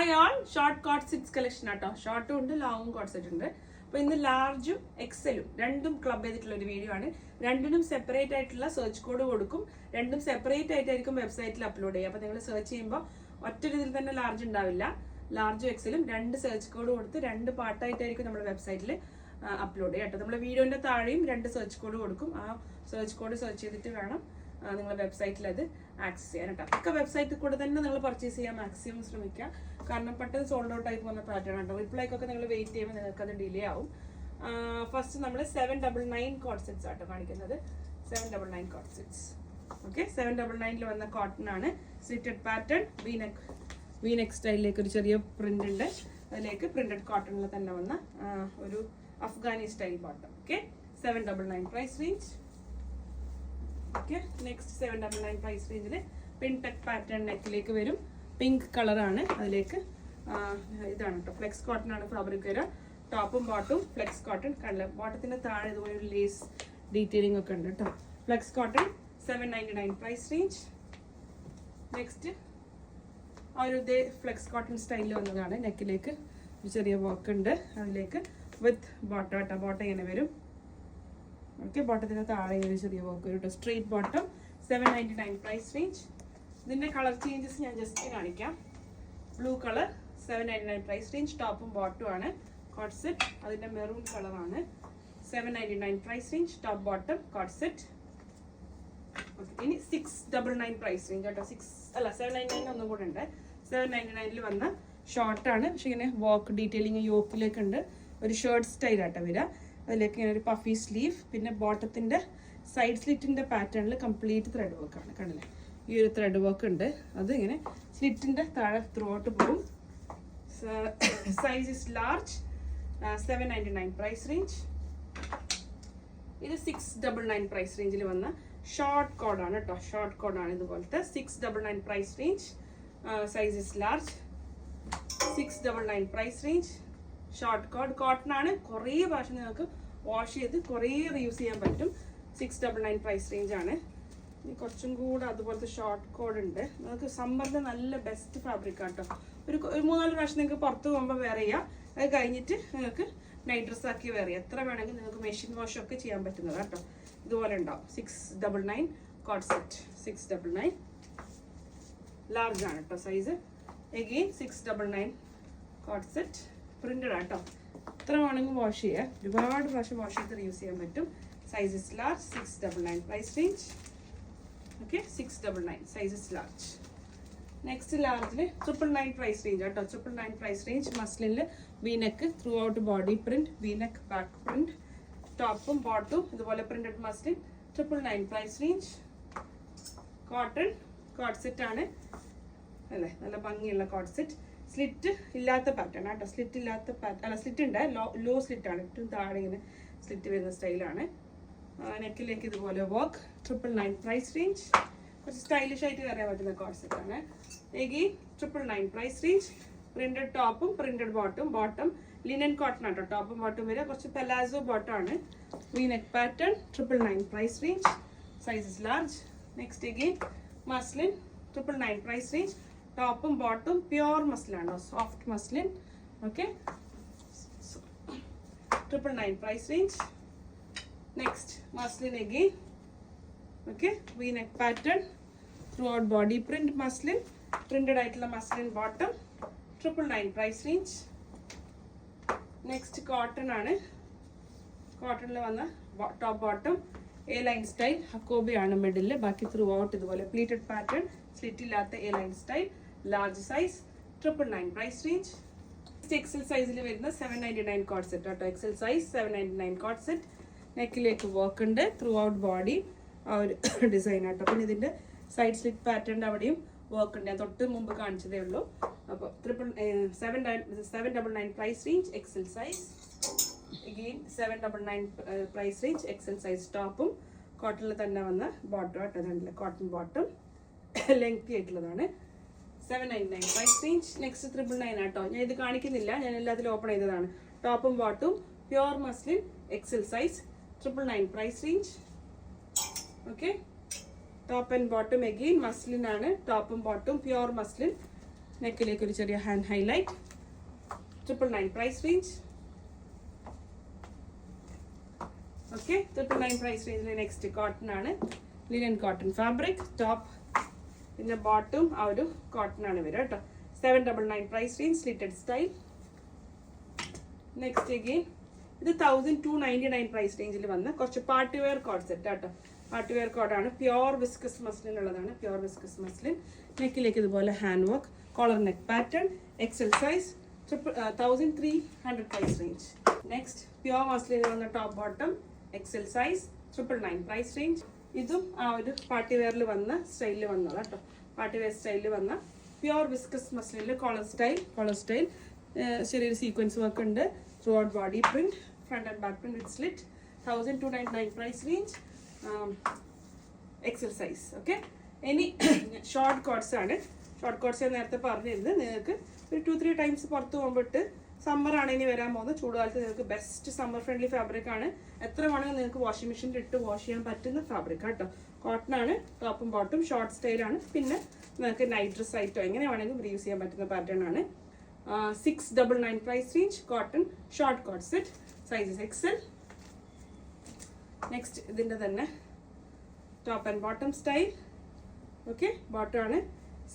Hi all, short co-ord sets collection ആട്ടോ. ഷോർട്ടും ഉണ്ട്, ലോങ്ങും കോട്ട് സെറ്റ് ഉണ്ട്. അപ്പോൾ ഇന്ന് ലാർജും എക്സലും രണ്ടും ക്ലബ് ചെയ്തിട്ടുള്ള ഒരു വീഡിയോ ആണ്. രണ്ടിനും സെപ്പറേറ്റ് ആയിട്ടുള്ള സെർച്ച് കോഡ് കൊടുക്കും. രണ്ടും സെപ്പറേറ്റ് ആയിട്ടായിരിക്കും വെബ്സൈറ്റിൽ അപ്ലോഡ് ചെയ്യുക. അപ്പോൾ നിങ്ങൾ സെർച്ച് ചെയ്യുമ്പോൾ ഒറ്റ രീതിയിൽ തന്നെ ലാർജ് ഉണ്ടാവില്ല. ലാർജും എക്സലും രണ്ട് സെർച്ച് കോഡ് കൊടുത്ത് രണ്ട് പാർട്ടായിട്ടായിരിക്കും നമ്മുടെ വെബ്സൈറ്റിൽ അപ്ലോഡ് ചെയ്യുക കേട്ടോ. നമ്മുടെ വീഡിയോന്റെ താഴെയും രണ്ട് സെർച്ച് കോഡ് കൊടുക്കും. ആ സെർച്ച് കോഡ് സെർച്ച് ചെയ്തിട്ട് വേണം നിങ്ങളുടെ വെബ്സൈറ്റിൽ അത് ആക്സസ് ചെയ്യാൻ കേട്ടോ. ഒക്കെ വെബ്സൈറ്റിൽ കൂടെ തന്നെ നിങ്ങൾ പർച്ചേസ് ചെയ്യാൻ മാക്സിമം ശ്രമിക്കുക. കാരണം പെട്ടെന്ന് സോൾഡ് ഔട്ട് ആയി പോകുന്ന പാറ്റേൺ ഉണ്ടോ. റിപ്ലൈക്കൊക്കെ നിങ്ങൾ വെയിറ്റ് ചെയ്യുമ്പോൾ നിങ്ങൾക്ക് അത് ഡിലേ ആവും. ഫസ്റ്റ് നമ്മൾ 799 കോട്ട് സെറ്റ്സ് ആട്ടോ കാണിക്കുന്നത്. 799 കോട്ട് സെറ്റ്സ്. ഓക്കെ, 799 വന്ന കോട്ടൺ ആണ്. സ്ലിറ്റഡ് പാറ്റേൺ, വീനെക്ക് സ്റ്റൈലിലേക്ക് ഒരു ചെറിയ പ്രിന്റ് ഉണ്ട്. അതിലേക്ക് പ്രിന്റഡ് കോട്ടണിൽ തന്നെ വന്ന ഒരു Afghani style bottom. Okay, 799 price range. Okay, next 799 price റേഞ്ചിൽ പിൻടെക് പാറ്റേൺ നെക്കിലേക്ക് വരും. പിങ്ക് കളറാണ്. അതിലേക്ക് ഇതാണ് കേട്ടോ, ഫ്ലെക്സ് കോട്ടൺ ആണ് ഫാബ്രിക് വരിക. ടോപ്പും ബോട്ടും ഫ്ലെക്സ് കോട്ടൺ. കണ്ടില്ല, ബോട്ടത്തിന്റെ താഴെ ഇതുപോലെ ഒരു ലേസ് ഡീറ്റെയിലിംഗ് ഒക്കെ ഉണ്ട് കേട്ടോ. Flex cotton 799 price range. Next ആ ഒരു ഇതേ ഫ്ലെക്സ് കോട്ടൺ സ്റ്റൈലിൽ വന്നതാണ്. നെക്കിലേക്ക് ഒരു ചെറിയ വർക്ക് ഉണ്ട്. അതിലേക്ക് വിത്ത് ബോട്ടം കേട്ടോ. ബോട്ടം ഇങ്ങനെ വരും. ഓക്കെ, ബോട്ടത്തിന് താഴെ ഒരു ചെറിയ വർക്ക് വരും കേട്ടോ. Straight bottom 799 price range. ഇതിന്റെ കളർ ചേഞ്ചസ് ഞാൻ ജസ്റ്റ് കാണിക്കാം. Blue colour 799 price range. ടോപ്പും ബോട്ടും ആണ് കോട്ട് സെറ്റ്. അതിന്റെ മെറൂൺ കളറാണ്. 799 price range. Top bottom co-ord set. ഇനി 699 പ്രൈസ് റേഞ്ച് കേട്ടോ. 799 ഒന്നും കൂടെ ഉണ്ട്. 799 വന്ന ഷോർട്ടാണ്. പക്ഷെ ഇങ്ങനെ വർക്ക് ഡീറ്റെയിലിംഗ് യോക്കിലേക്ക് ഉണ്ട്. ഒരു ഷർട്ട് സ്റ്റൈൽ ആട്ടോ വരിക. അതിലേക്ക് ഇങ്ങനെ ഒരു പഫി സ്ലീവ്. പിന്നെ ബോട്ടത്തിന്റെ സൈഡ് സ്ലിറ്റിന്റെ പാറ്റേണിൽ കംപ്ലീറ്റ് ത്രെഡ് വർക്ക് ആണ്. കണ്ടില്ലേ, ഈ ഒരു ത്രെഡ് വർക്ക് ഉണ്ട്. അത് ഇങ്ങനെ സ്ലിറ്റിന്റെ താഴെ ത്രൂ ഔട്ട് പോകും. Size is large. 799 price range. ഇത് 699 പ്രൈസ് റേഞ്ചിൽ വന്ന ഷോർട്ട് കോഡാണ് കേട്ടോ. ഷോർട്ട് കോഡാണ് ഇതുപോലത്തെ. 699 price range. Size is large. 699 price range. Short co-ord cotton ആണ്. കുറേ പ്രാവശ്യം നിങ്ങൾക്ക് വാഷ് ചെയ്ത് കുറേ റീയൂസ് ചെയ്യാൻ പറ്റും. 699 പ്രൈസ് റേഞ്ച് ആണ്. ഇനി കുറച്ചും കൂടെ അതുപോലത്തെ ഷോർട്ട് കോഡ് ഉണ്ട്. നിങ്ങൾക്ക് സമ്മറിന് നല്ല ബെസ്റ്റ് ഫാബ്രിക് ആട്ടോ. ഒരു 3-4 പ്രാവശ്യം നിങ്ങൾക്ക് പുറത്ത് പോകുമ്പോൾ വെയർ ചെയ്യാം. അത് കഴിഞ്ഞിട്ട് നിങ്ങൾക്ക് നൈറ്റ് ഡ്രസ് ആക്കി വെയർ ചെയ്യാം. എത്ര വേണമെങ്കിൽ നിങ്ങൾക്ക് മെഷീൻ വാഷ് ഒക്കെ ചെയ്യാൻ പറ്റുന്നത് കേട്ടോ. ഇതുപോലെ ഉണ്ടാവും. 699 കോട്ട് സെറ്റ്. 699 ലാർജ് ആണ് കേട്ടോ size. Again 699 co-ord set. Printed ആട്ടോ. എത്ര വേണമെങ്കിൽ വാഷ് ചെയ്യാം. ഒരുപാട് പ്രാവശ്യം വാഷ് ചെയ്ത് യൂസ് ചെയ്യാൻ പറ്റും. Sizes large. 699 price range. Okay, 699 sizes large. Next ലാർജിൽ 999 പ്രൈസ് റേഞ്ച് കേട്ടോ. 999 പ്രൈസ് റേഞ്ച്. മസ്ലിനിൽ V neck throughout body print, V neck back print. ടോപ്പും ബോട്ടും ഇതുപോലെ printed muslin. 999 price range. Cotton coord set ആണ് അല്ലേ, നല്ല ഭംഗിയുള്ള കോട്ട് സെറ്റ്. സ്ലിറ്റ് ഇല്ലാത്ത പാറ്റേൺ കേട്ടോ. സ്ലിറ്റ് ഇല്ലാത്ത അല്ല, സ്ലിറ്റ് ഉണ്ട്. ലോ സ്ലിറ്റ് ആണ്. ഏറ്റവും താഴെ ഇങ്ങനെ സ്ലിറ്റ് വരുന്ന സ്റ്റൈലാണ്. നെക്കിലേക്ക് ഇതുപോലെ വർക്ക്. 999 price range. കുറച്ച് സ്റ്റൈലിഷ് ആയിട്ട് അറിയാൻ പറ്റുന്ന കോട്ട് സെറ്റ് ആണ്. Again 999 price range. പ്രിന്റഡ് ടോപ്പും പ്രിന്റഡ് ബോട്ടും. ബോട്ടം ലിനൻ കോട്ടൺ ആട്ടോ. ടോപ്പും ബോട്ടും വരിക. കുറച്ച് പെലാസോ ബോട്ടം ആണ്. V neck pattern. 999 price range. Sizes large. Next again muslin. 999 price range. ടോപ്പും ബോട്ടും പ്യോർ മസ്ലിനാണോ, soft muslin. Okay, 999 price range. Next muslin again. Okay, V neck pattern. Throughout body print muslin. Printed ആയിട്ടുള്ള muslin bottom. 999 price range. Next cotton ആണ്. കോട്ടണിൽ വന്ന top bottom A line style. ഹക്കോബയാണ് middle. ബാക്കി throughout ഇതുപോലെ pleated pattern. Slit ഇല്ലാത്ത A line style. Large size. 999 price range. XL സൈസിൽ വരുന്ന 799 കോട്ട് സെറ്റ് കേട്ടോ. XL size 799 coord set. നെക്കിലേക്ക് വർക്ക് ഉണ്ട്. ത്രൂ ഔട്ട് ബോഡി ആ ഒരു ഡിസൈൻ ആട്ടോ. പിന്നെ ഇതിന്റെ സൈഡ് സ്ലിറ്റ് പാറ്റേണിന്റെ അവിടെയും വർക്ക് ഉണ്ട്. ഞാൻ തൊട്ട് മുമ്പ് കാണിച്ചതേ ഉള്ളൂ. അപ്പോൾ 799 price range. XL size. Again 799 price range. XL size. ടോപ്പും കോട്ടണിൽ തന്നെ വന്ന ബോട്ടം കേട്ടോ. അതാണല്ലേ കോട്ടൺ ബോട്ടം. ലെങ്തി ആയിട്ടുള്ളതാണ്. 799 പ്രൈസ് റേഞ്ച്. നെക്സ്റ്റ് 999 ആട്ടോ. ഞാൻ ഇത് കാണിക്കുന്നില്ല, ഞാൻ എല്ലാത്തിലും ഓപ്പൺ ചെയ്തതാണ്. ടോപ്പും ബോട്ടും pure muslin. XL size. 999 price range. Okay, top and bottom again muslin ആണ്. ടോപ്പും ബോട്ടും പ്യോർ മസ്ലിൻ. നെക്കിലേക്ക് ഒരു ചെറിയ hand highlight. 999 price range. Okay, 999 price റേഞ്ചിൽ നെക്സ്റ്റ് കോട്ടൺ ആണ്, ലിനൻ കോട്ടൺ ഫാബ്രിക്. ടോപ്പ് പിന്നെ ബോട്ടും ആ ഒരു കോട്ടൺ ആണ് വരിക കേട്ടോ. 799 price range, slitted style. Next again ഇത് 1299 പ്രൈസ് റേഞ്ചിൽ വന്ന കുറച്ച് പാർട്ടി വെയർ കോഡ് സെറ്റ് കേട്ടോ. പാർട്ടി വെയർ കോഡാണ്, പ്യോർ വിസ്കസ് മസ്ലിൻ ഉള്ളതാണ്, പ്യോർ വിസ്കസ് മസ്ലിൻ. നെക്കിലേക്ക് ഇതുപോലെ hand work, collar neck pattern, XL size, 1300 price range. Next pure muslin വന്ന top bottom, XL size, 999 price range. ഇതും ആ ഒരു പാർട്ടി വെയറിൽ വന്ന സ്റ്റൈലിൽ വന്നതാണ് കേട്ടോ. പാർട്ടി വെയർ സ്റ്റൈലിൽ വന്ന പ്യോർ വിസ്കസ് മസ്ലിനിൽ കോളർ സ്റ്റൈൽ ചെറിയൊരു സീക്വൻസ് വർക്ക് ഉണ്ട്. Throughout body print, front and back print with slit. 1299 price range, XL size. Okay, ഇനി ഷോർട്ട് കോട്ട്സ് ആണ്. ഷോർട്ട് കോട്ട്സ് ഞാൻ നേരത്തെ പറഞ്ഞിരുന്നത് നിങ്ങൾക്ക് ഒരു 2-3 ടൈംസ് പുറത്ത് പോകുമ്പോട്ട് സമ്മർ ആണ് ഇനി വരാൻ പോകുന്നത്. ചൂടുകാലത്ത് നിങ്ങൾക്ക് ബെസ്റ്റ് സമ്മർ ഫ്രണ്ട്ലി ഫാബ്രിക് ആണ്. എത്ര വേണമെങ്കിൽ നിങ്ങൾക്ക് വാഷിംഗ് മെഷീനിൽ ഇട്ട് വാഷ് ചെയ്യാൻ പറ്റുന്ന ഫാബ്രിക് കേട്ടോ. കോട്ടൺ ആണ്, ടോപ്പും ബോട്ടും ഷോർട്ട് സ്റ്റൈലാണ്. പിന്നെ നിങ്ങൾക്ക് നൈറ്റ് ഡ്രസ് ആയിട്ടോ എങ്ങനെ വേണമെങ്കിലും യൂസ് ചെയ്യാൻ പറ്റുന്ന പാറ്റേൺ ആണ്. 699 price range, cotton short coord set, sizes XL. Next ഇതിൻ്റെ തന്നെ top and bottom style. Okay, bottom ആണ്,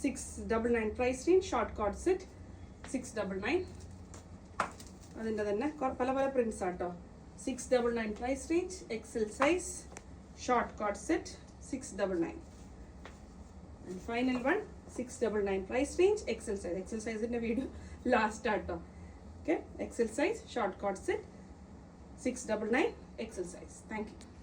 699 price range, short coord set 699. അതിൻ്റെ തന്നെ പല പല പ്രിന്റ്സ് ആട്ടോ. 699 price range, XL size, short coord set 699. And final one 699 price range, XL size. XL സൈസിൻ്റെ video last ആട്ടോ. Okay, XL size short coord set 699 XL size. Thank U.